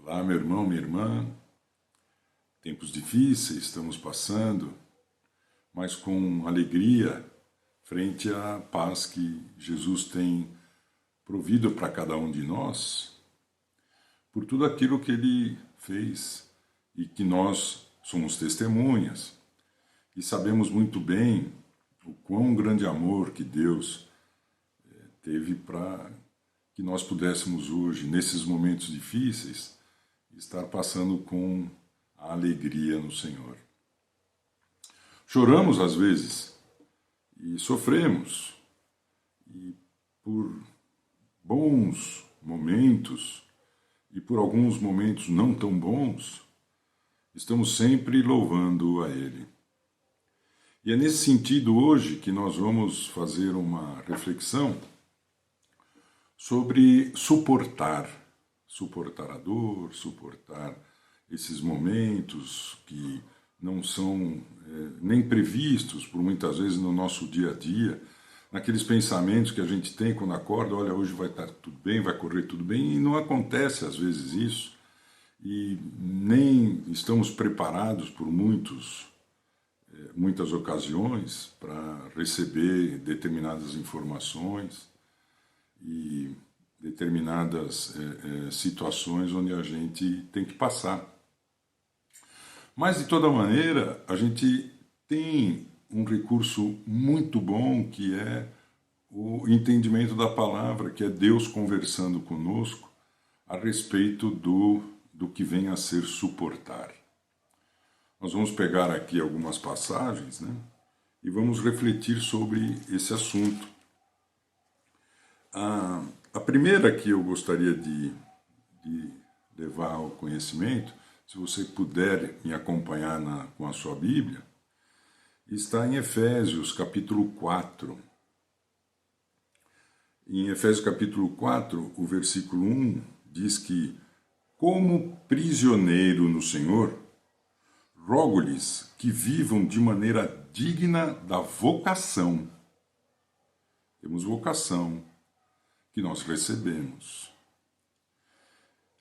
Olá, meu irmão, minha irmã. Tempos difíceis estamos passando, mas com alegria, frente à paz que Jesus tem provido para cada um de nós, por tudo aquilo que Ele fez e que nós somos testemunhas. E sabemos muito bem o quão grande amor que Deus teve para que nós pudéssemos hoje, nesses momentos difíceis, estar passando com a alegria no Senhor. Choramos às vezes e sofremos, e por bons momentos e por alguns momentos não tão bons, estamos sempre louvando a Ele. E é nesse sentido hoje que nós vamos fazer uma reflexão sobre suportar a dor, suportar esses momentos que não são nem previstos por muitas vezes no nosso dia a dia, naqueles pensamentos que a gente tem quando acorda, olha, hoje vai estar tudo bem, vai correr tudo bem, e não acontece às vezes isso, e nem estamos preparados por muitas ocasiões para receber determinadas informações e determinadas situações onde a gente tem que passar. Mas, de toda maneira, a gente tem um recurso muito bom que é o entendimento da palavra, que é Deus conversando conosco a respeito do que vem a ser suportar. Nós vamos pegar aqui algumas passagens, né, e vamos refletir sobre esse assunto. A primeira que eu gostaria de levar ao conhecimento, se você puder me acompanhar com a sua Bíblia, está em Efésios capítulo 4. Em Efésios capítulo 4, o versículo 1 diz que, como prisioneiro no Senhor, rogo-lhes que vivam de maneira digna da vocação. Temos vocação que nós recebemos.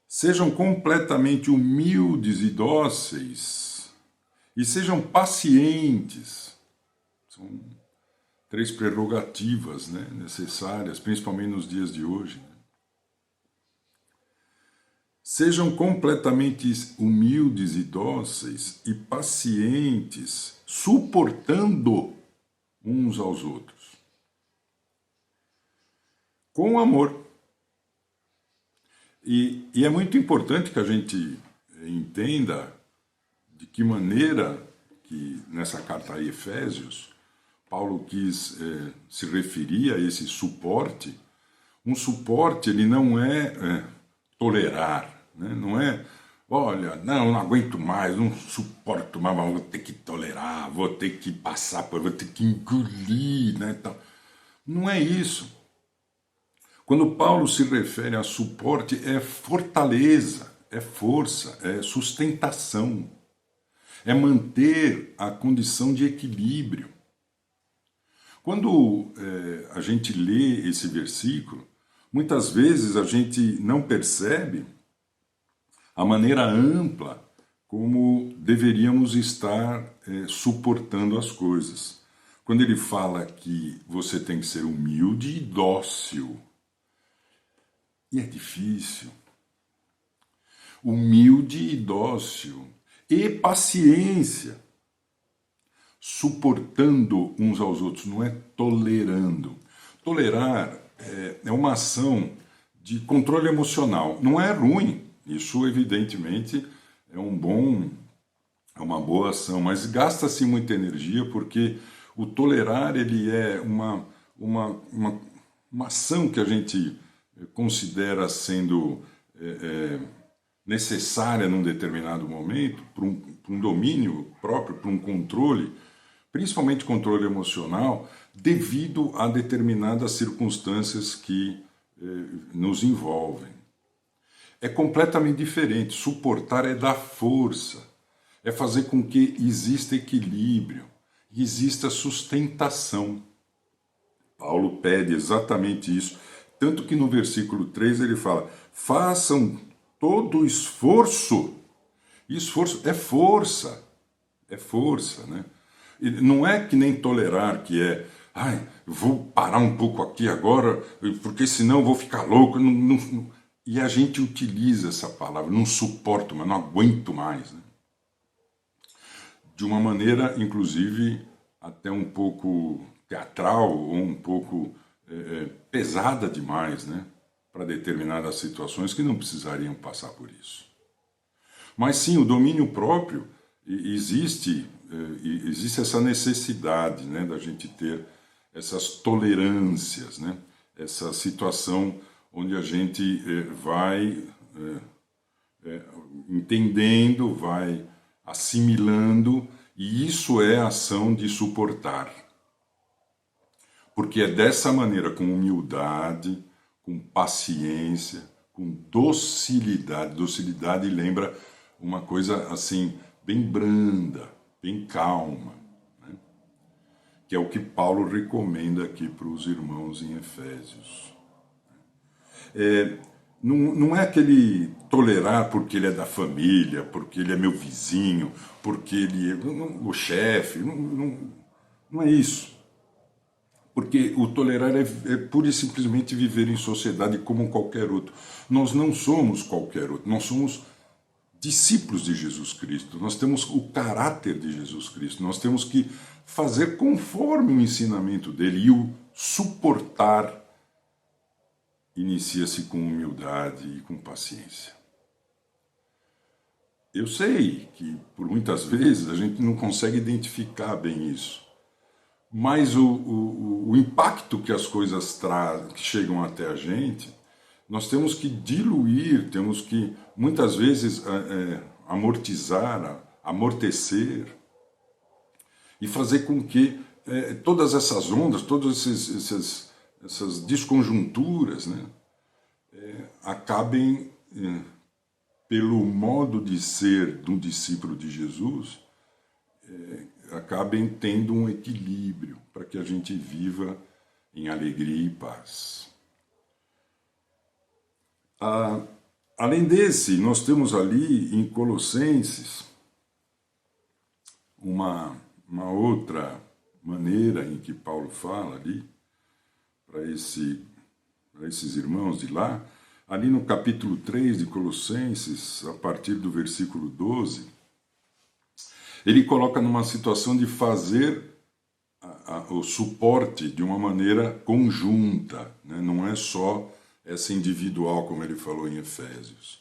Sejam completamente humildes e dóceis, e sejam pacientes. São 3 prerrogativas, né, necessárias, principalmente nos dias de hoje. Sejam completamente humildes e dóceis e pacientes, suportando uns aos outros, com amor. E é muito importante que a gente entenda de que maneira que nessa carta a Efésios, Paulo quis se referir a esse suporte. Um suporte, ele não é tolerar, né? Não é, olha, não aguento mais, não suporto mais, mas vou ter que tolerar, vou ter que passar por, vou ter que engolir, né? Então, não é isso. Quando Paulo se refere a suporte, é fortaleza, é força, é sustentação, é manter a condição de equilíbrio. Quando a gente lê esse versículo, muitas vezes a gente não percebe a maneira ampla como deveríamos estar suportando as coisas. Quando ele fala que você tem que ser humilde e dócil, e é difícil. Humilde e dócil. E paciência. Suportando uns aos outros, não é tolerando. Tolerar é uma ação de controle emocional. Não é ruim. Isso, evidentemente, é uma boa ação. Mas gasta-se muita energia porque o tolerar ele é uma ação que a gente considera sendo necessária num determinado momento, para um domínio próprio, para um controle, principalmente controle emocional, devido a determinadas circunstâncias que nos envolvem. É completamente diferente. Suportar é dar força, é fazer com que exista equilíbrio, exista sustentação. Paulo pede exatamente isso. Tanto que no versículo 3 ele fala, façam todo esforço, e esforço é força, né? E não é que nem tolerar, que é, vou parar um pouco aqui agora, porque senão eu vou ficar louco. E a gente utiliza essa palavra, não suporto, mas não aguento mais, né? De uma maneira, inclusive, até um pouco teatral, ou um pouco pesada demais, né? Para determinadas situações que não precisariam passar por isso. Mas sim, o domínio próprio, existe essa necessidade, né, da gente ter essas tolerâncias, né? Essa situação onde a gente vai entendendo, vai assimilando, e isso é a ação de suportar. Porque é dessa maneira, com humildade, com paciência, com docilidade. Docilidade lembra uma coisa assim, bem branda, bem calma, né? Que é o que Paulo recomenda aqui para os irmãos em Efésios. Não é aquele tolerar porque ele é da família, porque ele é meu vizinho, porque ele é o chefe, não é isso. Porque o tolerar é pura e simplesmente viver em sociedade como qualquer outro. Nós não somos qualquer outro, nós somos discípulos de Jesus Cristo, nós temos o caráter de Jesus Cristo, nós temos que fazer conforme o ensinamento dele, e o suportar inicia-se com humildade e com paciência. Eu sei que por muitas vezes a gente não consegue identificar bem isso, mas o impacto que as coisas trazem, que chegam até a gente, nós temos que diluir, temos que, muitas vezes, amortizar, amortecer, e fazer com que todas essas ondas, todas essas desconjunturas, né, acabem, pelo modo de ser de um discípulo de Jesus, acabem tendo um equilíbrio para que a gente viva em alegria e paz. Além desse, nós temos ali em Colossenses uma outra maneira em que Paulo fala ali para esses irmãos de lá, ali no capítulo 3 de Colossenses, a partir do versículo 12, ele coloca numa situação de fazer o suporte de uma maneira conjunta, né? Não é só essa individual, como ele falou em Efésios.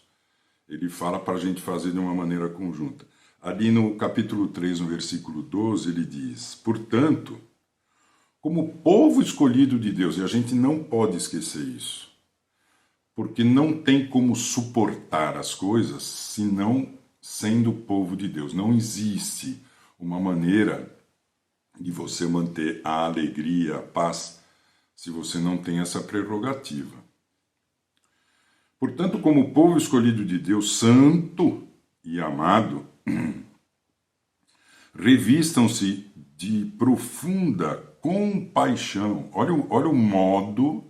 Ele fala para a gente fazer de uma maneira conjunta. Ali no capítulo 3, no versículo 12, ele diz: portanto, como povo escolhido de Deus, e a gente não pode esquecer isso, porque não tem como suportar as coisas senão sendo povo de Deus. Não existe uma maneira de você manter a alegria, a paz, se você não tem essa prerrogativa. Portanto, como povo escolhido de Deus, santo e amado, revistam-se de profunda compaixão. Olha o modo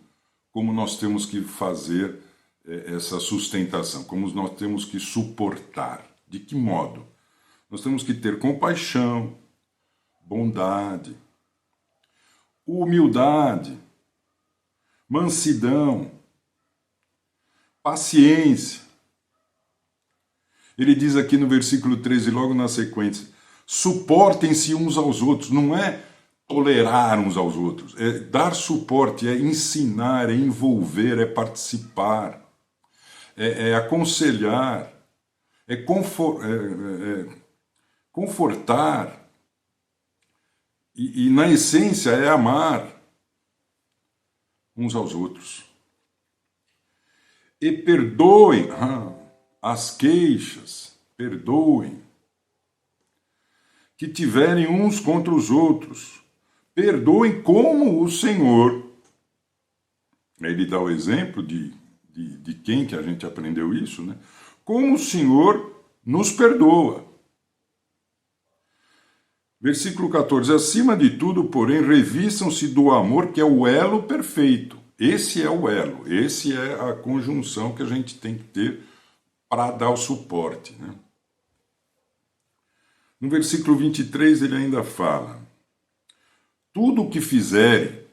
como nós temos que fazer essa sustentação, como nós temos que suportar. De que modo? Nós temos que ter compaixão, bondade, humildade, mansidão, paciência. Ele diz aqui no versículo 13, logo na sequência, suportem-se uns aos outros. Não é tolerar uns aos outros, é dar suporte, é ensinar, é envolver, é participar, é aconselhar, é confortar, e na essência é amar uns aos outros. E perdoem as queixas, perdoem, que tiverem uns contra os outros. Perdoem como o Senhor. Ele dá o exemplo de quem que a gente aprendeu isso, né? Como o Senhor nos perdoa. Versículo 14. Acima de tudo, porém, revistam-se do amor, que é o elo perfeito. Esse é o elo, esse é a conjunção que a gente tem que ter para dar o suporte, né? No versículo 23 ele ainda fala: tudo o que fizerem,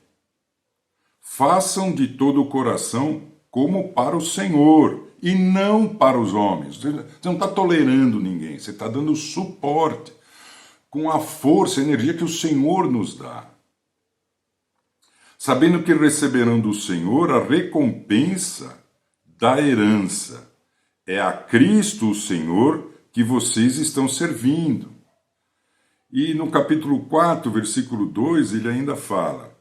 façam de todo o coração como para o Senhor e não para os homens. Você não está tolerando ninguém, você está dando suporte com a força, a energia que o Senhor nos dá. Sabendo que receberão do Senhor a recompensa da herança. É a Cristo o Senhor que vocês estão servindo. E no capítulo 4, versículo 2, ele ainda fala: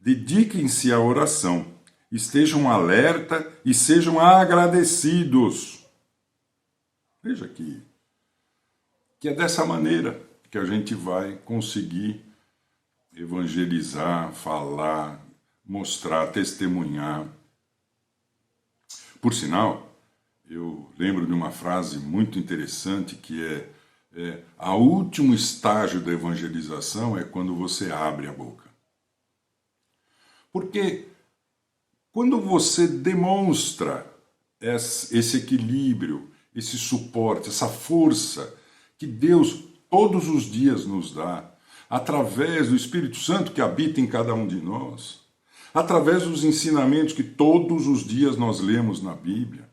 dediquem-se à oração, estejam alerta e sejam agradecidos. Veja aqui, que é dessa maneira que a gente vai conseguir evangelizar, falar, mostrar, testemunhar. Por sinal, eu lembro de uma frase muito interessante que é o último estágio da evangelização é quando você abre a boca. Porque quando você demonstra esse equilíbrio, esse suporte, essa força que Deus todos os dias nos dá, através do Espírito Santo que habita em cada um de nós, através dos ensinamentos que todos os dias nós lemos na Bíblia,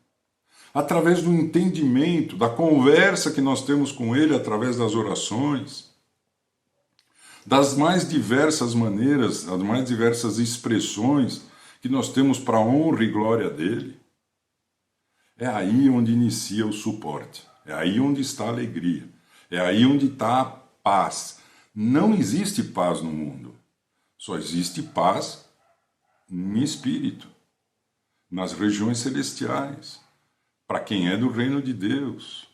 através do entendimento, da conversa que nós temos com Ele através das orações, das mais diversas maneiras, das mais diversas expressões que nós temos para a honra e glória dEle, é aí onde inicia o suporte, é aí onde está a alegria, é aí onde está a paz. Não existe paz no mundo, só existe paz em espírito, nas regiões celestiais, para quem é do reino de Deus.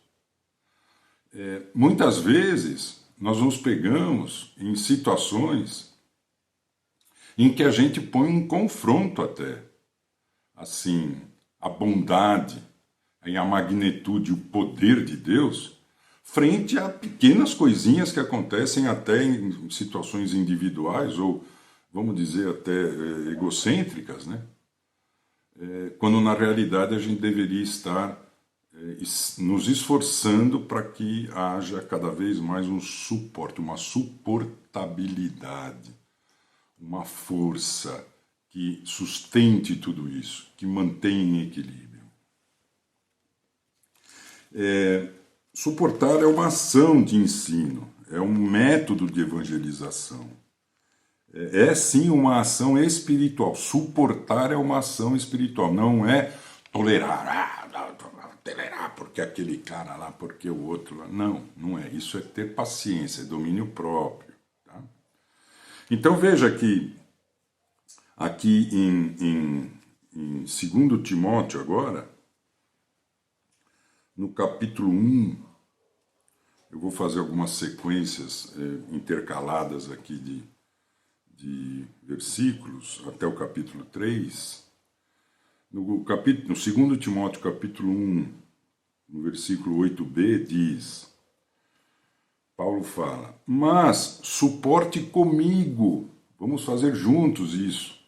Muitas vezes nós nos pegamos em situações em que a gente põe um confronto até, assim, a bondade, a magnitude, o poder de Deus, frente a pequenas coisinhas que acontecem até em situações individuais ou, vamos dizer, até egocêntricas, né? Quando na realidade a gente deveria estar nos esforçando para que haja cada vez mais um suporte, uma suportabilidade, uma força que sustente tudo isso, que mantenha em equilíbrio. Suportar é uma ação de ensino, é um método de evangelização. É sim uma ação espiritual. Suportar é uma ação espiritual, não é tolerar, porque aquele cara lá, porque o outro lá. Não, não é. Isso é ter paciência, é domínio próprio. Tá? Então veja que aqui em 2 Timóteo agora, no capítulo 1, eu vou fazer algumas sequências intercaladas aqui de versículos até o capítulo 3. No 2 Timóteo capítulo 1, no versículo 8b, diz, Paulo fala, mas suporte comigo, vamos fazer juntos isso,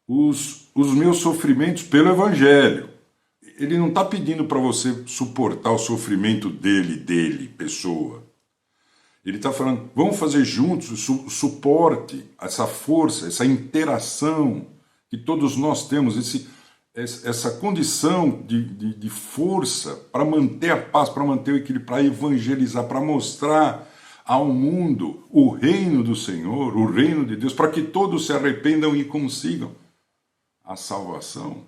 os meus sofrimentos pelo Evangelho. Ele não está pedindo para você suportar o sofrimento dele, pessoa. Ele está falando, vamos fazer juntos o suporte, essa força, essa interação que todos nós temos, essa condição de força para manter a paz, para manter o equilíbrio, para evangelizar, para mostrar ao mundo o reino do Senhor, o reino de Deus, para que todos se arrependam e consigam a salvação.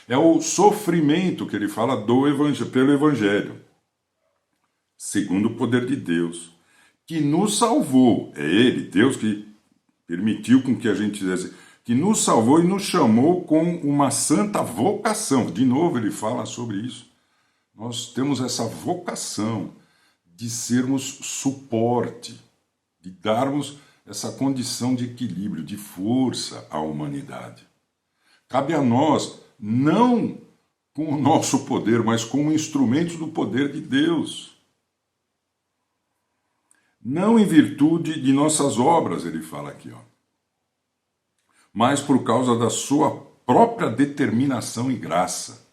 É o sofrimento que ele fala pelo Evangelho, segundo o poder de Deus, que nos salvou. É Ele, Deus, que permitiu com que a gente fizesse, que nos salvou e nos chamou com uma santa vocação. De novo ele fala sobre isso. Nós temos essa vocação de sermos suporte, de darmos essa condição de equilíbrio, de força à humanidade. Cabe a nós, não com o nosso poder, mas como instrumentos do poder de Deus. Não em virtude de nossas obras, ele fala aqui, mas por causa da sua própria determinação e graça.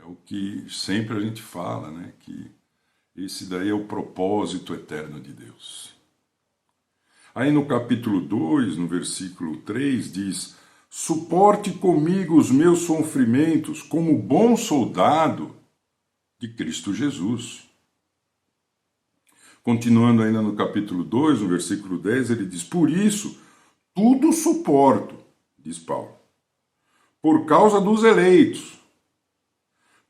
o que sempre a gente fala, né? Que esse daí é o propósito eterno de Deus. Aí no capítulo 2, no versículo 3, diz: suporte comigo os meus sofrimentos como bom soldado de Cristo Jesus. Continuando ainda no capítulo 2, no versículo 10, ele diz: por isso, tudo suporto, diz Paulo, por causa dos eleitos,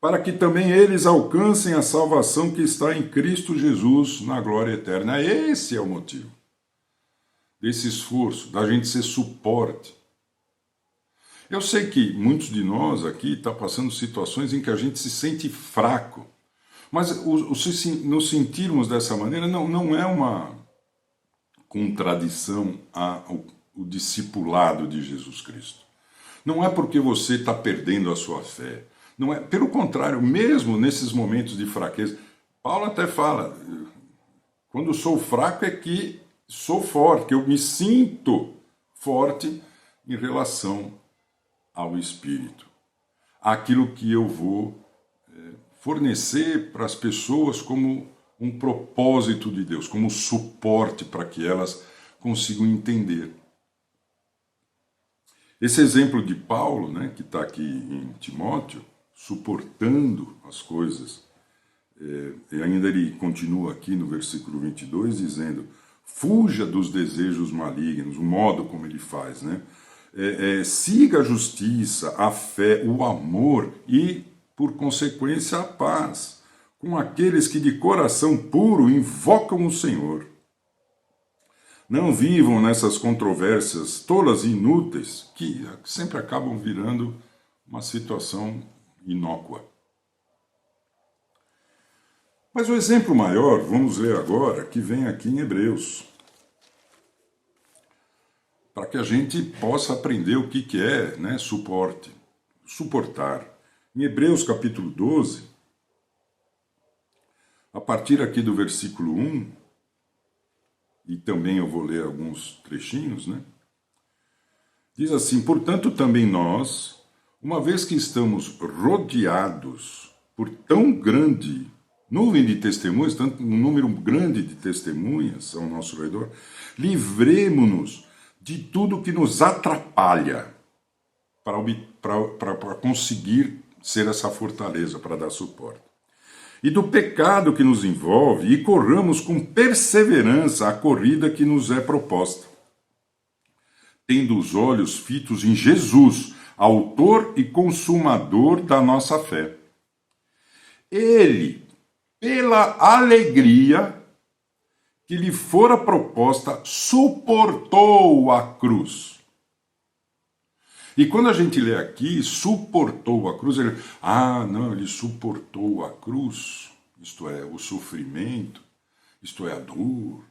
para que também eles alcancem a salvação que está em Cristo Jesus na glória eterna. Esse é o motivo desse esforço, da gente ser suporte. Eu sei que muitos de nós aqui estão passando situações em que a gente se sente fraco, mas nos sentirmos dessa maneira não é uma contradição ao discipulado de Jesus Cristo. Não é porque você está perdendo a sua fé. Não é, pelo contrário, mesmo nesses momentos de fraqueza, Paulo até fala, quando sou fraco é que sou forte, que eu me sinto forte em relação ao Espírito. Aquilo que eu vou fornecer para as pessoas como um propósito de Deus, como suporte para que elas consigam entender. Esse exemplo de Paulo, né, que está aqui em Timóteo, suportando as coisas, e ainda ele continua aqui no versículo 22, dizendo: fuja dos desejos malignos, o modo como ele faz, né? Siga a justiça, a fé, o amor e, por consequência, a paz, com aqueles que de coração puro invocam o Senhor. Não vivam nessas controvérsias tolas e inúteis, que sempre acabam virando uma situação inócua. Mas o exemplo maior, vamos ler agora, que vem aqui em Hebreus, para que a gente possa aprender o que é, né, suportar. Em Hebreus capítulo 12, a partir aqui do versículo 1, e também eu vou ler alguns trechinhos, né? Diz assim: portanto também nós, uma vez que estamos rodeados por tão grande nuvem de testemunhas, tanto um número grande de testemunhas ao nosso redor, livremo-nos de tudo que nos atrapalha para conseguir ser essa fortaleza, para dar suporte. E do pecado que nos envolve, e corramos com perseverança a corrida que nos é proposta, tendo os olhos fitos em Jesus, autor e consumador da nossa fé. Ele, pela alegria que lhe fora proposta, suportou a cruz. E quando a gente lê aqui, suportou a cruz, ele suportou a cruz, isto é, o sofrimento, isto é, a dor,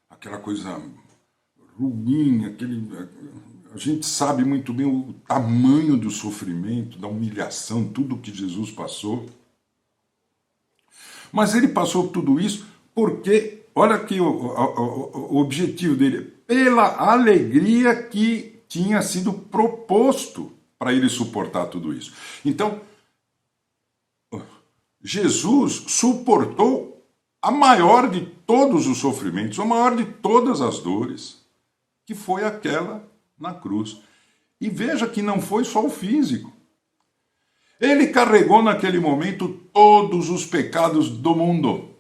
aquela coisa ruim, a gente sabe muito bem o tamanho do sofrimento, da humilhação, tudo que Jesus passou. Mas ele passou tudo isso porque, olha aqui o objetivo dele, pela alegria que tinha sido proposto para ele suportar tudo isso. Então, Jesus suportou a maior de todos os sofrimentos, a maior de todas as dores, que foi aquela na cruz. E veja que não foi só o físico. Ele carregou naquele momento todos os pecados do mundo.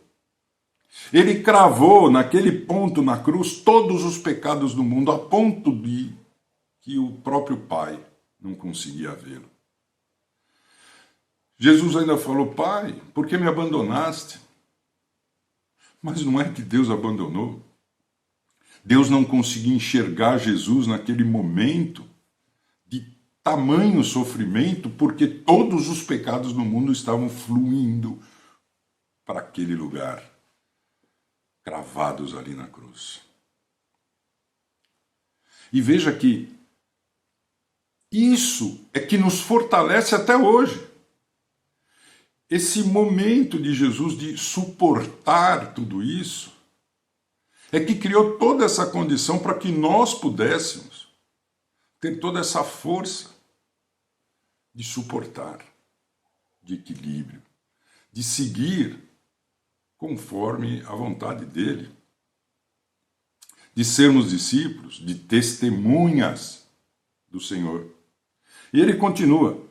Ele cravou naquele ponto na cruz todos os pecados do mundo, a ponto de que o próprio Pai não conseguia vê-lo. Jesus ainda falou: Pai, por que me abandonaste? Mas não é que Deus abandonou. Deus não conseguia enxergar Jesus naquele momento de tamanho sofrimento, porque todos os pecados do mundo estavam fluindo para aquele lugar, cravados ali na cruz. E veja que isso é que nos fortalece até hoje. Esse momento de Jesus de suportar tudo isso é que criou toda essa condição para que nós pudéssemos ter toda essa força de suportar. de equilíbrio, de seguir conforme a vontade dele, de sermos discípulos, de testemunhas do Senhor. E ele continua,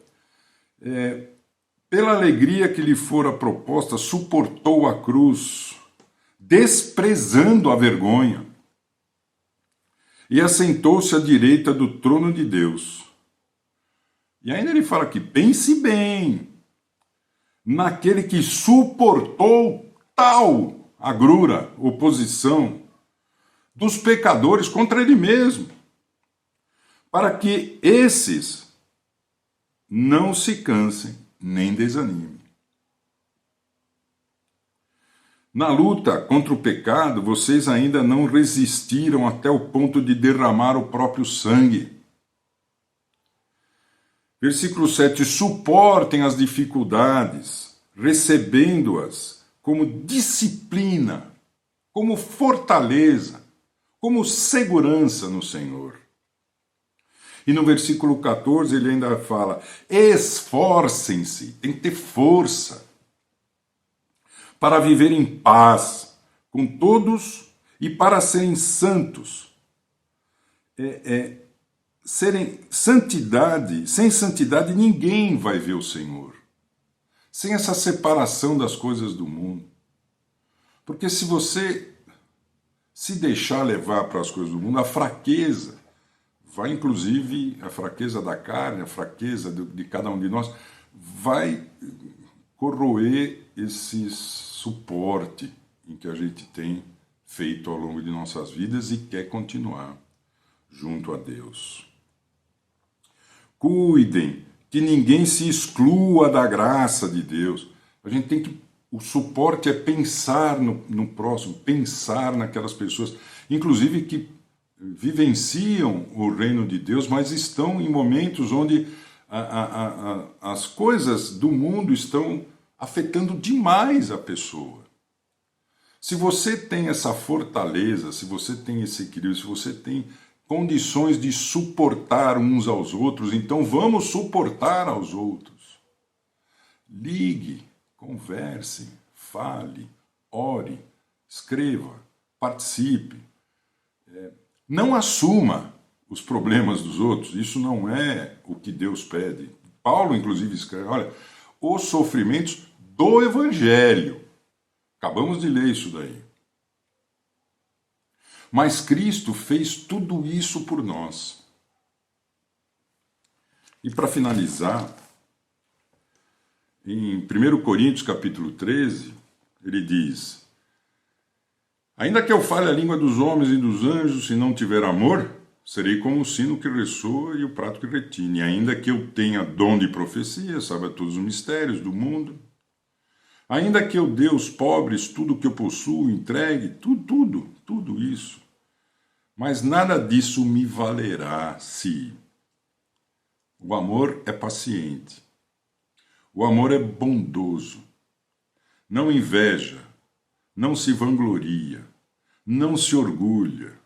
pela alegria que lhe fora proposta, suportou a cruz, desprezando a vergonha, e assentou-se à direita do trono de Deus. E ainda ele fala aqui, pense bem, naquele que suportou tal agrura, oposição, dos pecadores contra ele mesmo, para que esses não se cansem nem desanimem. Na luta contra o pecado, vocês ainda não resistiram até o ponto de derramar o próprio sangue. Versículo 7, suportem as dificuldades, recebendo-as como disciplina, como fortaleza, como segurança no Senhor. E no versículo 14 ele ainda fala, esforcem-se, tem que ter força, para viver em paz com todos e para serem santos. Sem santidade ninguém vai ver o Senhor. Sem essa separação das coisas do mundo. Porque se você se deixar levar para as coisas do mundo, a fraqueza, vai inclusive a fraqueza da carne, a fraqueza de cada um de nós, vai corroer esse suporte em que a gente tem feito ao longo de nossas vidas e quer continuar junto a Deus. Cuidem que ninguém se exclua da graça de Deus. A gente tem que... O suporte é pensar no próximo, pensar naquelas pessoas, inclusive que vivenciam o reino de Deus, mas estão em momentos onde as coisas do mundo estão afetando demais a pessoa. Se você tem essa fortaleza, se você tem esse equilíbrio, se você tem condições de suportar uns aos outros, então vamos suportar aos outros. Ligue, converse, fale, ore, escreva, participe. Não assuma os problemas dos outros, isso não é o que Deus pede. Paulo, inclusive, escreve, olha, os sofrimentos do Evangelho. Acabamos de ler isso daí. Mas Cristo fez tudo isso por nós. E para finalizar, em 1 Coríntios capítulo 13, ele diz, ainda que eu fale a língua dos homens e dos anjos, se não tiver amor, serei como o sino que ressoa e o prato que retine. Ainda que eu tenha dom de profecia, saiba todos os mistérios do mundo, ainda que eu dê aos pobres tudo o que eu possuo, entregue, tudo isso, mas nada disso me valerá se o amor é paciente, o amor é bondoso, não inveja, não se vangloria, não se orgulha,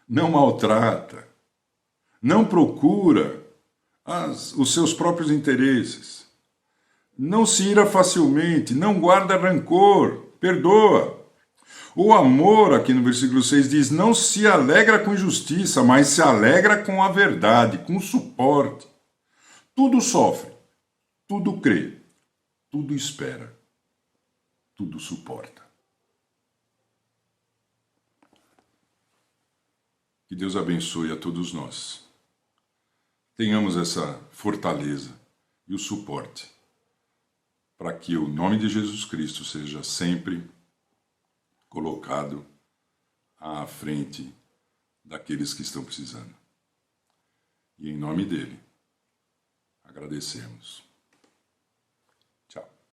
não maltrata, não procura os seus próprios interesses, não se ira facilmente, não guarda rancor, perdoa. O amor, aqui no versículo 6, diz, não se alegra com injustiça, mas se alegra com a verdade, com o suporte. Tudo sofre, tudo crê, tudo espera, tudo suporta. Que Deus abençoe a todos nós. Tenhamos essa fortaleza e o suporte para que o nome de Jesus Cristo seja sempre colocado à frente daqueles que estão precisando. E em nome dele, agradecemos.